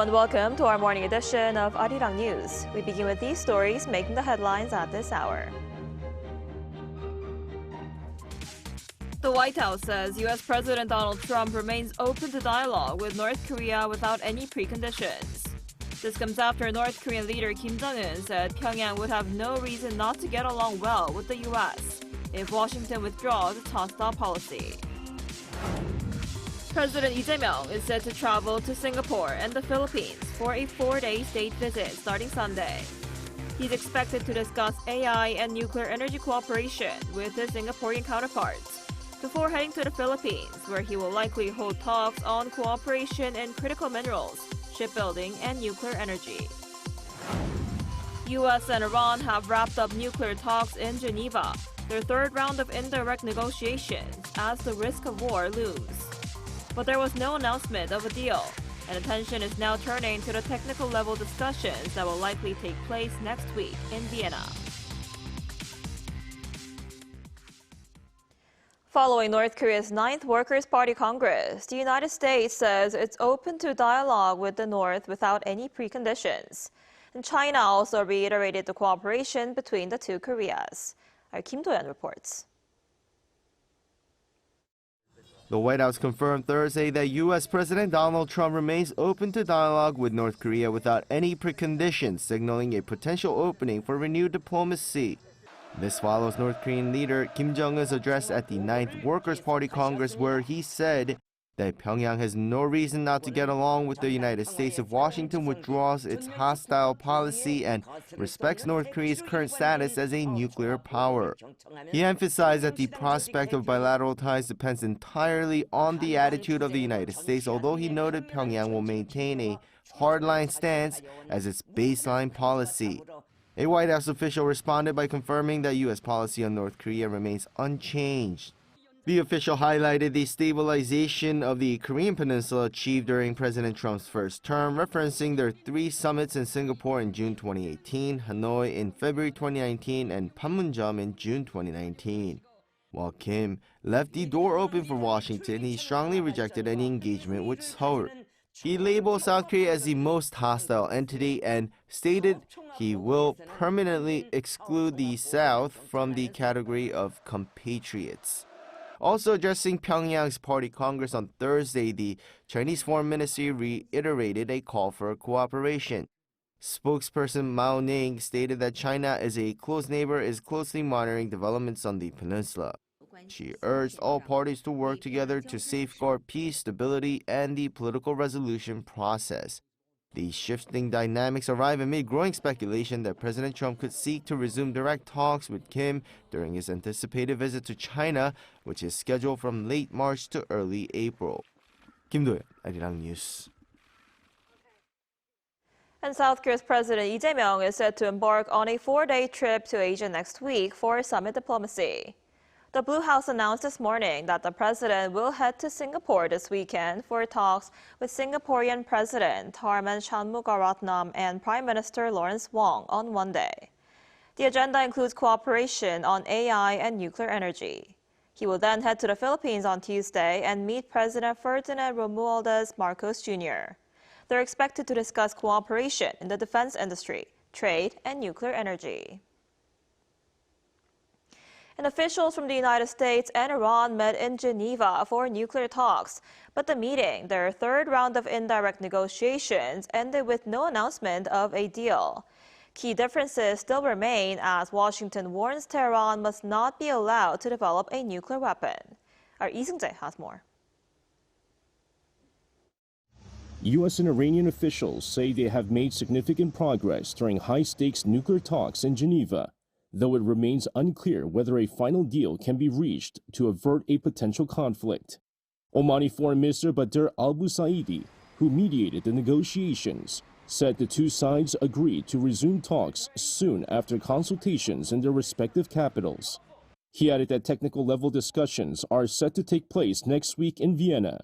and welcome to our morning edition of Arirang News. We begin with these stories making the headlines at this hour. The White House says U.S. President Donald Trump remains open to dialogue with North Korea without any preconditions. This comes after North Korean leader Kim Jong-un said Pyongyang would have no reason not to get along well with the U.S. if Washington withdraws its hostile policy. President Lee Jae-myung is set to travel to Singapore and the Philippines for a 4-day state visit starting Sunday. He's expected to discuss AI and nuclear energy cooperation with his Singaporean counterparts before heading to the Philippines, where he will likely hold talks on cooperation in critical minerals, shipbuilding, and nuclear energy. U.S. and Iran have wrapped up nuclear talks in Geneva, their third round of indirect negotiations, as the risk of war looms. But there was no announcement of a deal, and attention is now turning to the technical level discussions that will likely take place next week in Vienna. Following North Korea's 9th Workers' Party Congress, the United States says it's open to dialogue with the North without any preconditions. And China also reiterated the cooperation between the two Koreas. Our Kim Do-yeon reports. The White House confirmed Thursday that U.S. President Donald Trump remains open to dialogue with North Korea without any preconditions, signaling a potential opening for renewed diplomacy. This follows North Korean leader Kim Jong-un's address at the 9th Workers' Party Congress, where he said that Pyongyang has no reason not to get along with the United States if Washington withdraws its hostile policy and respects North Korea's current status as a nuclear power. He emphasized that the prospect of bilateral ties depends entirely on the attitude of the United States, although he noted Pyongyang will maintain a hardline stance as its baseline policy. A White House official responded by confirming that U.S. policy on North Korea remains unchanged. The official highlighted the stabilization of the Korean Peninsula achieved during President Trump's first term, referencing their 3 summits in Singapore in June 2018, Hanoi in February 2019, and Panmunjom in June 2019. While Kim left the door open for Washington, he strongly rejected any engagement with Seoul. He labeled South Korea as the most hostile entity and stated he will permanently exclude the South from the category of compatriots. Also addressing Pyongyang's Party Congress on Thursday, the Chinese Foreign Ministry reiterated a call for cooperation. Spokesperson Mao Ning stated that China, as a close neighbor, is closely monitoring developments on the peninsula. She urged all parties to work together to safeguard peace, stability, and the political resolution process. The shifting dynamics arrive amid growing speculation that President Trump could seek to resume direct talks with Kim during his anticipated visit to China, which is scheduled from late March to early April. Kim Do-yeon, Arirang News. And South Korea's President Lee Jae-myung is set to embark on a 4-day trip to Asia next week for summit diplomacy. The Blue House announced this morning that the president will head to Singapore this weekend for talks with Singaporean President Park Chan-wook and Prime Minister Lawrence Wong on Monday. The agenda includes cooperation on AI and nuclear energy. He will then head to the Philippines on Tuesday and meet President Ferdinand Romualdez Marcos Jr. They're expected to discuss cooperation in the defense industry, trade, and nuclear energy. And officials from the United States and Iran met in Geneva for nuclear talks. But the meeting, their third round of indirect negotiations, ended with no announcement of a deal. Key differences still remain as Washington warns Tehran must not be allowed to develop a nuclear weapon. Our Lee Seung-jae has more. U.S. and Iranian officials say they have made significant progress during high-stakes nuclear talks in Geneva, though it remains unclear whether a final deal can be reached to avert a potential conflict. Omani Foreign Minister Badr al-Busaidi, who mediated the negotiations, said the two sides agreed to resume talks soon after consultations in their respective capitals. He added that technical-level discussions are set to take place next week in Vienna.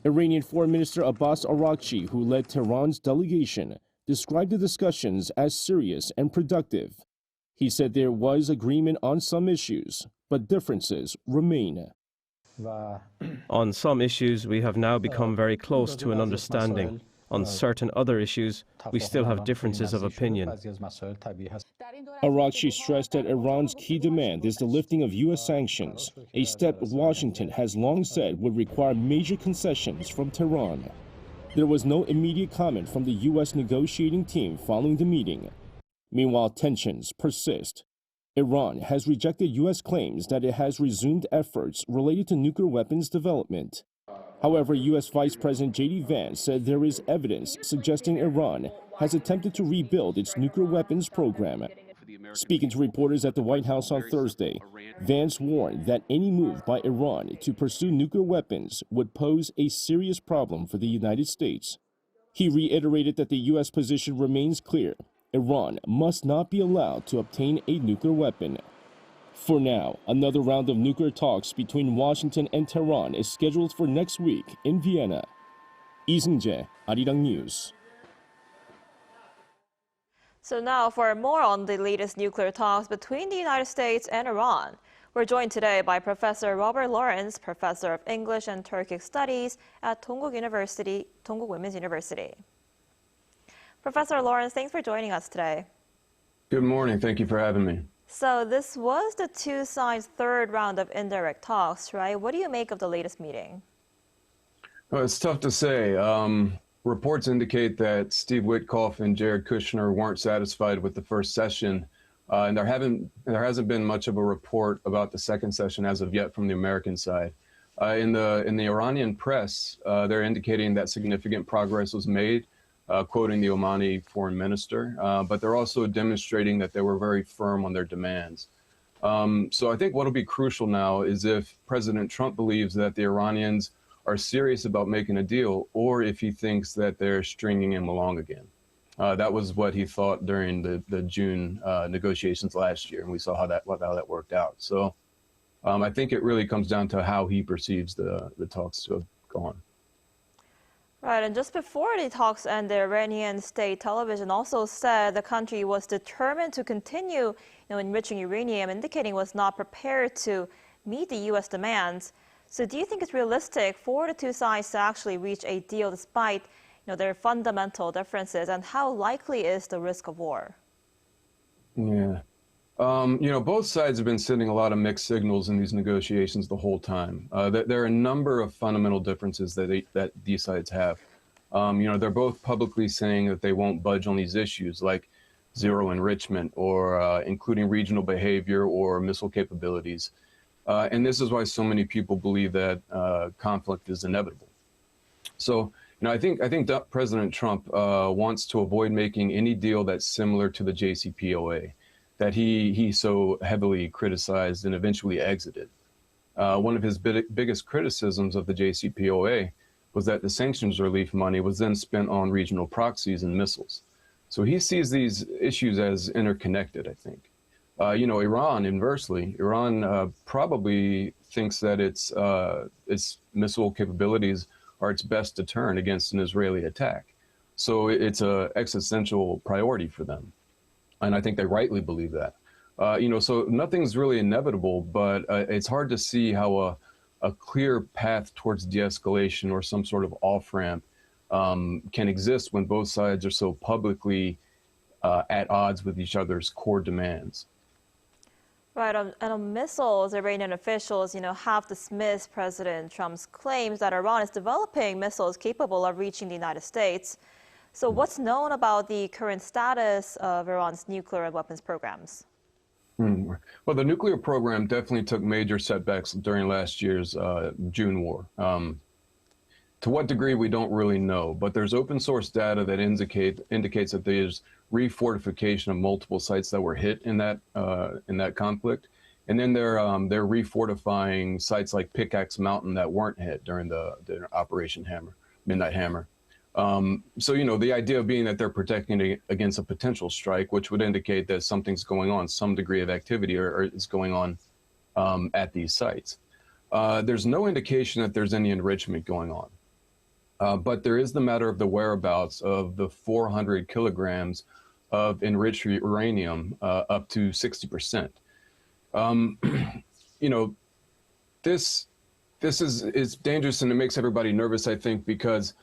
Iranian Foreign Minister Abbas Araghchi, who led Tehran's delegation, described the discussions as serious and productive. He said there was agreement on some issues, but differences remain. On some issues, we have now become very close to an understanding. On certain other issues, we still have differences of opinion. Arakshi stressed that Iran's key demand is the lifting of U.S. sanctions, a step Washington has long said would require major concessions from Tehran. There was no immediate comment from the U.S. negotiating team following the meeting. Meanwhile, tensions persist. Iran has rejected U.S. claims that it has resumed efforts related to nuclear weapons development. However, U.S. Vice President J.D. Vance said there is evidence suggesting Iran has attempted to rebuild its nuclear weapons program. Speaking to reporters at the White House on Thursday, Vance warned that any move by Iran to pursue nuclear weapons would pose a serious problem for the United States. He reiterated that the U.S. position remains clear. Iran must not be allowed to obtain a nuclear weapon. For now, another round of nuclear talks between Washington and Tehran is scheduled for next week in Vienna. Lee Seung-jae, Arirang News. So now for more on the latest nuclear talks between the United States and Iran, we're joined today by Professor Robert Lawrence, Professor of English and Turkic Studies at Dongguk Women's University. Professor Lawrence, thanks for joining us today. Good morning. Thank you for having me. So this was the two sides' third round of indirect talks, right? What do you make of the latest meeting? Well, it's tough to say. Reports indicate that Steve Witkoff and Jared Kushner weren't satisfied with the first session, and there hasn't been much of a report about the second session as of yet from the American side. In the Iranian press, they're indicating that significant progress was made, quoting the Omani foreign minister, but they're also demonstrating that they were very firm on their demands. So I think what will be crucial now is if President Trump believes that the Iranians are serious about making a deal, or if he thinks that they're stringing him along again. That was what he thought during the June negotiations last year, and we saw how that worked out. So I think it really comes down to how he perceives the talks to have gone. Right, and just before the talks ended, Iranian state television also said the country was determined to continue, enriching uranium, indicating it was not prepared to meet the U.S. demands. So do you think it's realistic for the two sides to actually reach a deal despite, their fundamental differences, and how likely is the risk of war? Yeah. Both sides have been sending a lot of mixed signals in these negotiations the whole time. There are a number of fundamental differences that these sides have. They're both publicly saying that they won't budge on these issues like zero enrichment or including regional behavior or missile capabilities. And this is why so many people believe that conflict is inevitable. So, I think President Trump wants to avoid making any deal that's similar to the JCPOA that he so heavily criticized and eventually exited. One of his biggest criticisms of the JCPOA was that the sanctions relief money was then spent on regional proxies and missiles. So he sees these issues as interconnected, I think. Iran, inversely, probably thinks that its missile capabilities are its best deterrent against an Israeli attack. So it's an existential priority for them. And I think they rightly believe that. So nothing's really inevitable, but it's hard to see how a clear path towards de-escalation or some sort of off-ramp can exist when both sides are so publicly at odds with each other's core demands. Right, and on missiles, Iranian officials, have dismissed President Trump's claims that Iran is developing missiles capable of reaching the United States. So what's known about the current status of Iran's nuclear and weapons programs? Well, the nuclear program definitely took major setbacks during last year's June war. To what degree, we don't really know, but there's open source data that indicates that there's refortification of multiple sites that were hit in that conflict, and then they're refortifying sites like Pickaxe Mountain that weren't hit during the Operation Midnight Hammer. So the idea being that they're protecting against a potential strike, which would indicate that something's going on, some degree of activity or is going on at these sites. There's no indication that there's any enrichment going on. But there is the matter of the whereabouts of the 400 kilograms of enriched uranium up to 60%. This is dangerous, and it makes everybody nervous, I think, because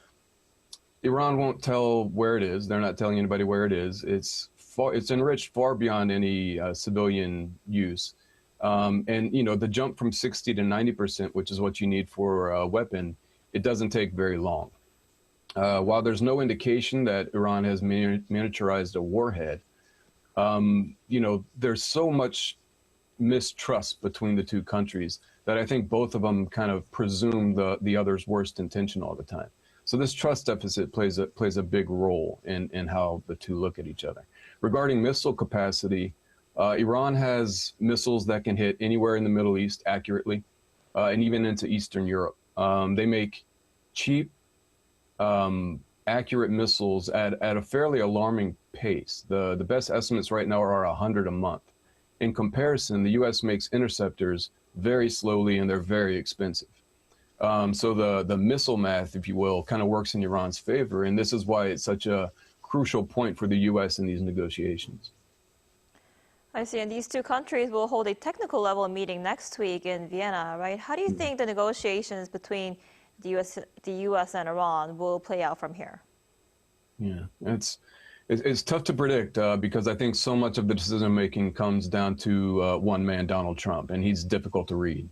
Iran won't tell where it is. They're not telling anybody where it is. It's enriched far beyond any civilian use. And, you know, the jump from 60 to 90%, which is what you need for a weapon, it doesn't take very long. While there's no indication that Iran has miniaturized a warhead, you know, there's so much mistrust between the two countries that I think both of them kind of presume the other's worst intention all the time. So this trust deficit plays a big role in how the two look at each other. Regarding missile capacity, Iran has missiles that can hit anywhere in the Middle East accurately, and even into Eastern Europe. They make cheap, accurate missiles at a fairly alarming pace. The best estimates right now are 100 a month. In comparison, the U.S. makes interceptors very slowly, and they're very expensive. So the missile math, if you will, kind of works in Iran's favor, and this is why it's such a crucial point for the U.S. in these negotiations. I see, and these two countries will hold a technical level meeting next week in Vienna, right? How do you think the negotiations between the U.S. and Iran will play out from here? Yeah, it's tough to predict because I think so much of the decision-making comes down to one man, Donald Trump, and he's difficult to read.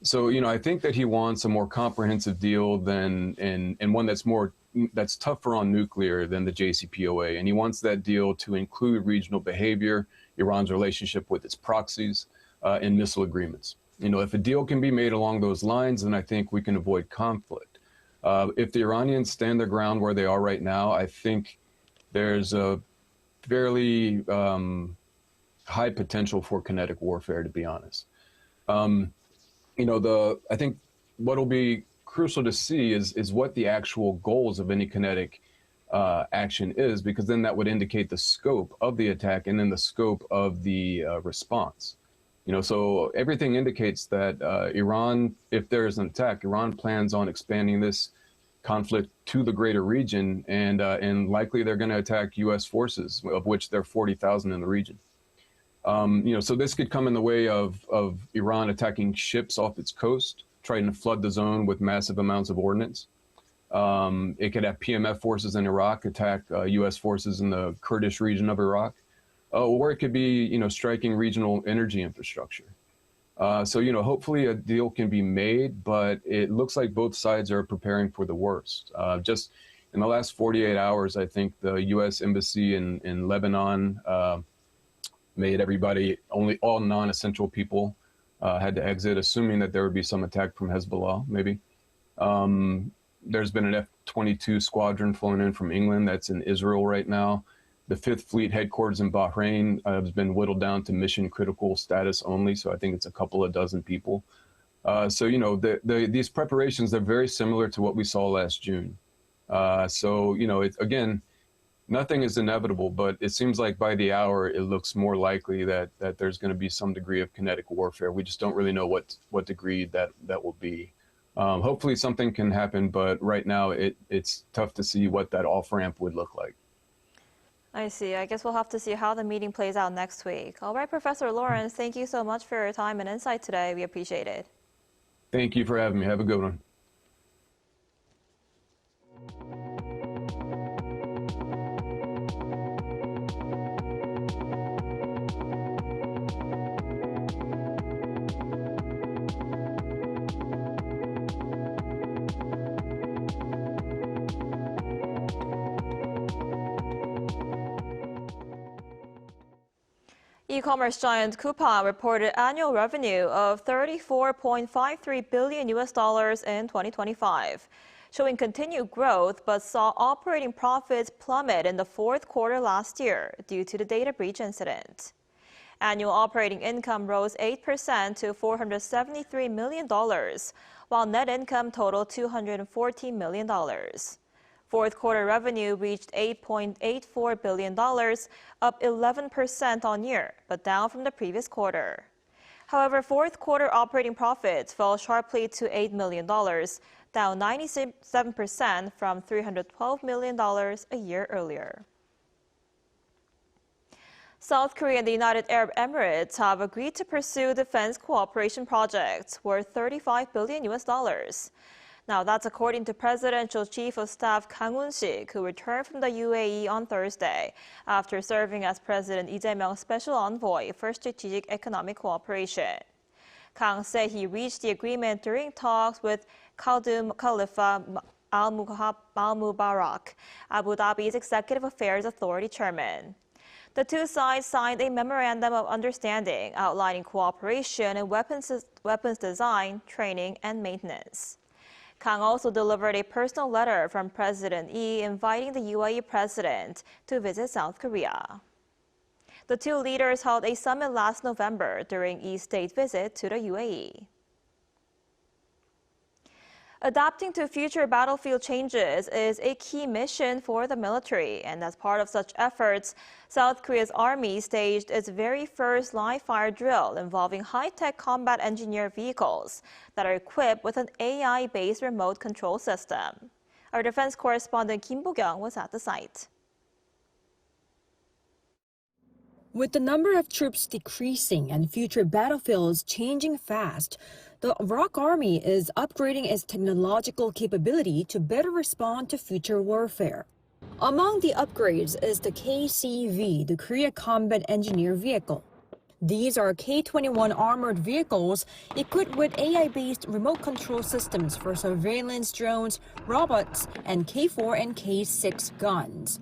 So, you know, I think that he wants a more comprehensive deal than, and one that's tougher on nuclear than the JCPOA. And he wants that deal to include regional behavior, Iran's relationship with its proxies, and missile agreements. You know, if a deal can be made along those lines, then I think we can avoid conflict. If the Iranians stand their ground where they are right now, I think there's a fairly high potential for kinetic warfare, to be honest. You know, I think what'll be crucial to see is what the actual goals of any kinetic action is, because then that would indicate the scope of the attack and then the scope of the response. You know, so everything indicates that Iran, if there is an attack, Iran plans on expanding this conflict to the greater region, and likely they're going to attack U.S. forces, of which there are 40,000 in the region. You know, so this could come in the way of Iran attacking ships off its coast, trying to flood the zone with massive amounts of ordnance. It could have PMF forces in Iraq attack U.S. forces in the Kurdish region of Iraq, or it could be, you know, striking regional energy infrastructure. So, you know, hopefully a deal can be made, but it looks like both sides are preparing for the worst. Just in the last 48 hours, I think the U.S. Embassy in Lebanon made everybody, all non-essential people had to exit, assuming that there would be some attack from Hezbollah, maybe. There's been an F-22 squadron flown in from England that's in Israel right now. The 5th Fleet headquarters in Bahrain has been whittled down to mission critical status only, so I think it's a couple of dozen people. So, you know, these preparations, they're very similar to what we saw last June. So, you know, again, nothing is inevitable, but it seems like by the hour, it looks more likely that there's going to be some degree of kinetic warfare. We just don't really know what degree that will be. Hopefully something can happen, but right now it's tough to see what that off-ramp would look like. I see. I guess we'll have to see how the meeting plays out next week. All right, Professor Lawrence, thank you so much for your time and insight today. We appreciate it. Thank you for having me. Have a good one. E-commerce giant Coupang reported annual revenue of $34.53 billion in 2025, showing continued growth but saw operating profits plummet in the fourth quarter last year due to the data breach incident. Annual operating income rose 8% to $473 million, while net income totaled $214 million. Fourth quarter revenue reached $8.84 billion, up 11% on year, but down from the previous quarter. However, fourth quarter operating profits fell sharply to $8 million, down 97% from $312 million a year earlier. South Korea and the United Arab Emirates have agreed to pursue defense cooperation projects worth $35 billion. Now, that's according to Presidential Chief of Staff Kang Hoon-sik, who returned from the UAE on Thursday after serving as President Lee Jae-myung's special envoy for strategic economic cooperation. Kang said he reached the agreement during talks with Khaldoum Khalifa Al Mubarak, Abu Dhabi's Executive Affairs Authority chairman. The two sides signed a memorandum of understanding outlining cooperation in weapons design, training, and maintenance. Kang also delivered a personal letter from President Lee inviting the UAE president to visit South Korea. The two leaders held a summit last November during Lee's state visit to the UAE. Adapting to future battlefield changes is a key mission for the military, and as part of such efforts, South Korea's army staged its very first live-fire drill involving high-tech combat engineered vehicles that are equipped with an AI-based remote control system. Our defense correspondent Kim Bo-kyung was at the site. With the number of troops decreasing and future battlefields changing fast, the ROK Army is upgrading its technological capability to better respond to future warfare. Among the upgrades is the K-CEV, the Korea Combat Engineer Vehicle. These are K-21 armored vehicles equipped with AI-based remote control systems for surveillance drones, robots, and K-4 and K-6 guns.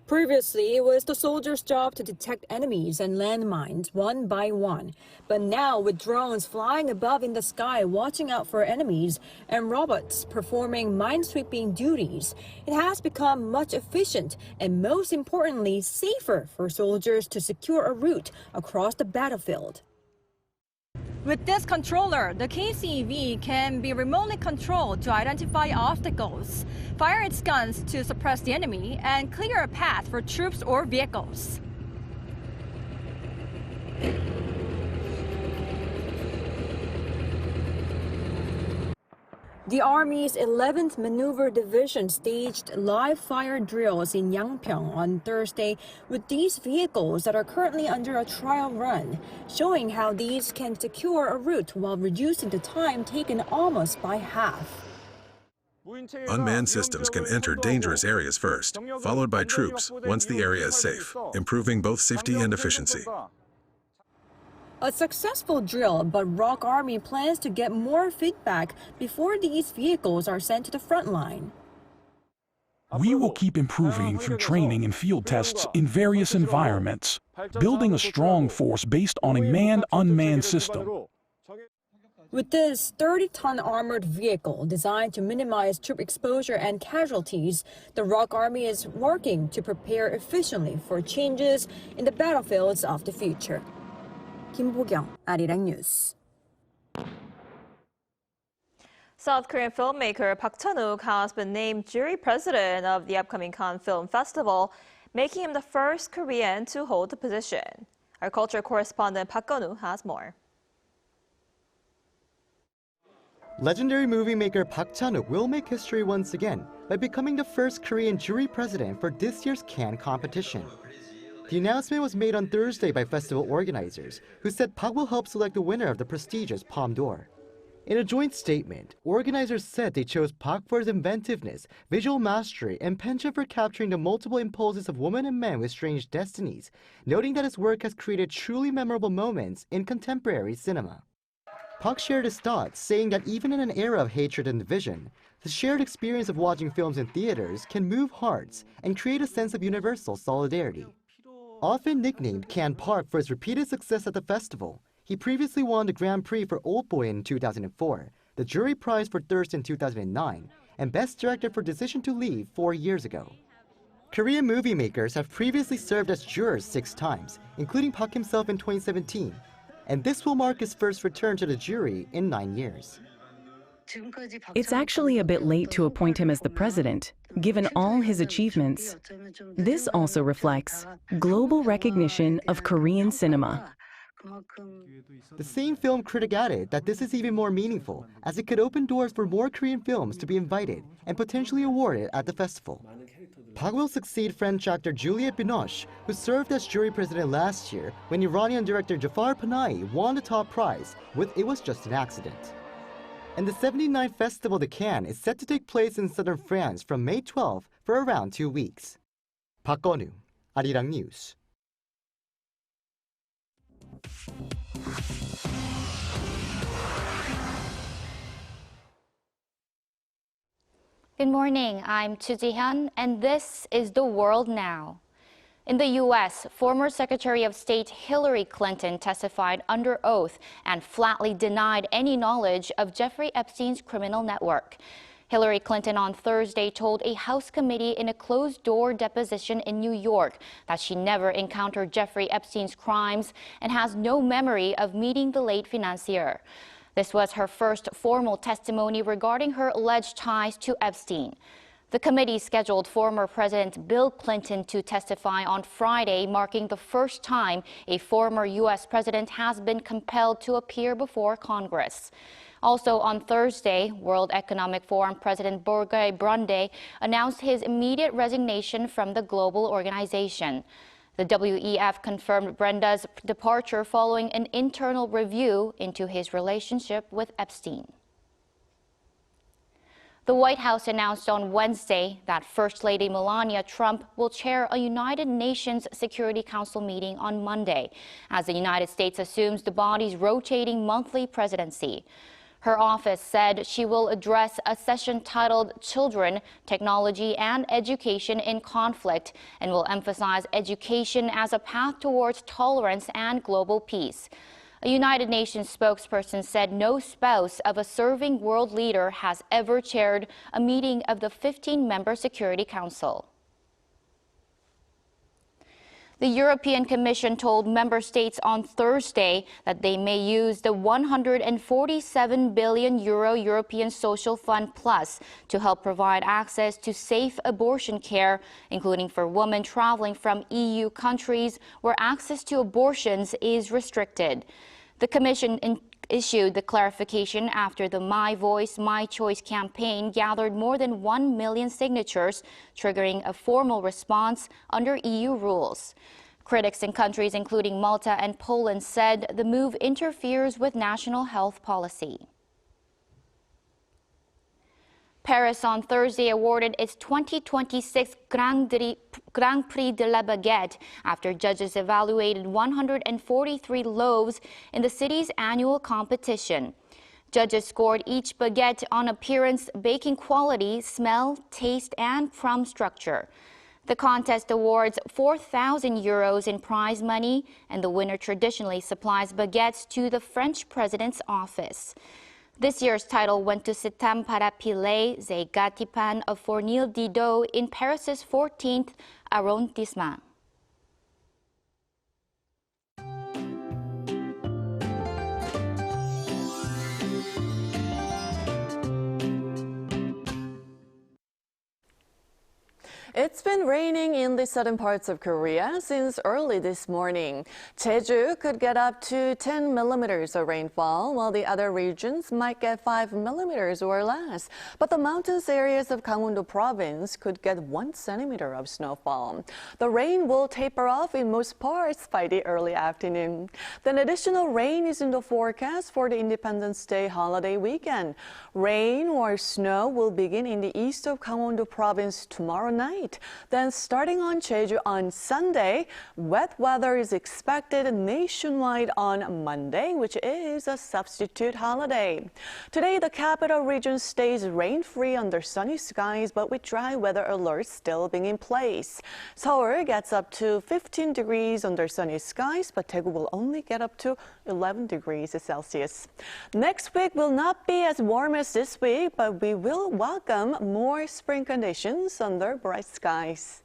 Previously, it was the soldiers' job to detect enemies and landmines one by one. But now, with drones flying above in the sky watching out for enemies and robots performing minesweeping duties, it has become much efficient and, most importantly, safer for soldiers to secure a route across the battlefield. With this controller, the K-CEV can be remotely controlled to identify obstacles, fire its guns to suppress the enemy, and clear a path for troops or vehicles. The Army's 11th Maneuver Division staged live fire drills in Yangpyeong on Thursday with these vehicles that are currently under a trial run, showing how these can secure a route while reducing the time taken almost by half. Unmanned systems can enter dangerous areas first, followed by troops once the area is safe, improving both safety and efficiency. A successful drill, but ROK Army plans to get more feedback before these vehicles are sent to the front line. We will keep improving through training and field tests in various environments, building a strong force based on a manned-unmanned system. With this 30-ton armored vehicle designed to minimize troop exposure and casualties, the ROK Army is working to prepare efficiently for changes in the battlefields of the future. Kim Bo-kyung, Arirang News. South Korean filmmaker Park Chan-wook has been named jury president of the upcoming Cannes Film Festival, making him the first Korean to hold the position. Our culture correspondent Park Gun-woo has more. Legendary movie maker Park Chan-wook will make history once again by becoming the first Korean jury president for this year's Cannes competition. The announcement was made on Thursday by festival organizers, who said Park will help select the winner of the prestigious Palme d'Or. In a joint statement, organizers said they chose Park for his inventiveness, visual mastery, and penchant for capturing the multiple impulses of women and men with strange destinies, noting that his work has created truly memorable moments in contemporary cinema. Park shared his thoughts, saying that even in an era of hatred and division, the shared experience of watching films in theaters can move hearts and create a sense of universal solidarity. Often nicknamed Cannes Park for his repeated success at the festival, he previously won the Grand Prix for Oldboy in 2004, the Jury Prize for Thirst in 2009, and Best Director for Decision to Leave 4 years ago. Korean movie makers have previously served as jurors 6 times, including Park himself in 2017, and this will mark his first return to the jury in 9 years. It's actually a bit late to appoint him as the president, given all his achievements. This also reflects global recognition of Korean cinema. The same film critic added that this is even more meaningful, as it could open doors for more Korean films to be invited and potentially awarded at the festival. Park will succeed French actor Juliette Binoche, who served as jury president last year when Iranian director Jafar Panahi won the top prize with It Was Just an Accident. And the 79th Festival de Cannes is set to take place in southern France from May 12 for around 2 weeks. Park Chan-wook, Arirang News. Good morning, I'm Chu Ji-hyun, and this is The World Now. In the U.S., former Secretary of State Hillary Clinton testified under oath and flatly denied any knowledge of Jeffrey Epstein's criminal network. Hillary Clinton on Thursday told a House committee in a closed-door deposition in New York that she never encountered Jeffrey Epstein's crimes and has no memory of meeting the late financier. This was her first formal testimony regarding her alleged ties to Epstein. The committee scheduled former President Bill Clinton to testify on Friday, marking the first time a former U.S. president has been compelled to appear before Congress. Also on Thursday, World Economic Forum President Borge Brande announced his immediate resignation from the global organization. The WEF confirmed Brenda's departure following an internal review into his relationship with Epstein. The White House announced on Wednesday that First Lady Melania Trump will chair a United Nations Security Council meeting on Monday, as the United States assumes the body's rotating monthly presidency. Her office said she will address a session titled Children, Technology and Education in Conflict and will emphasize education as a path towards tolerance and global peace. A United Nations spokesperson said no spouse of a serving world leader has ever chaired a meeting of the 15-member Security Council. The European Commission told member states on Thursday that they may use the €147 billion European Social Fund Plus to help provide access to safe abortion care, including for women traveling from EU countries where access to abortions is restricted. The Commission issued the clarification after the My Voice, My Choice campaign gathered more than 1 million signatures, triggering a formal response under EU rules. Critics in countries including Malta and Poland said the move interferes with national health policy. Paris on Thursday awarded its 2026 Grand Prix de la Baguette after judges evaluated 143 loaves in the city's annual competition. Judges scored each baguette on appearance, baking quality, smell, taste, and crumb structure. The contest awards €4,000 in prize money, and the winner traditionally supplies baguettes to the French president's office. This year's title went to Setam Parapile Zegatipan of Fournil Didot in Paris's 14th arrondissement. It's been raining in the southern parts of Korea since early this morning. Jeju could get up to 10 millimeters of rainfall, while the other regions might get 5 millimeters or less. But the mountainous areas of Gangwon-do province could get 1 centimeter of snowfall. The rain will taper off in most parts by the early afternoon. Then additional rain is in the forecast for the Independence Day holiday weekend. Rain or snow will begin in the east of Gangwon-do province tomorrow night. Then starting on Jeju on Sunday, wet weather is expected nationwide on Monday, which is a substitute holiday. Today, the capital region stays rain-free under sunny skies, but with dry weather alerts still being in place. Seoul gets up to 15 degrees under sunny skies, but Daegu will only get up to 11 degrees Celsius. Next week will not be as warm as this week, but we will welcome more spring conditions under bright skies.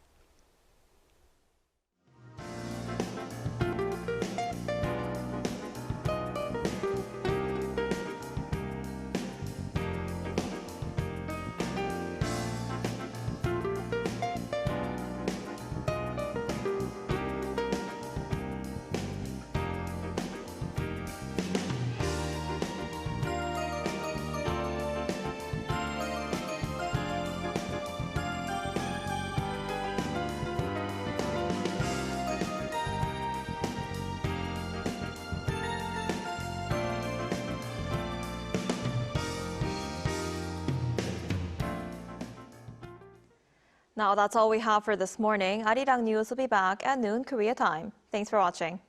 Now that's all we have for this morning. Arirang News will be back at noon Korea time. Thanks for watching.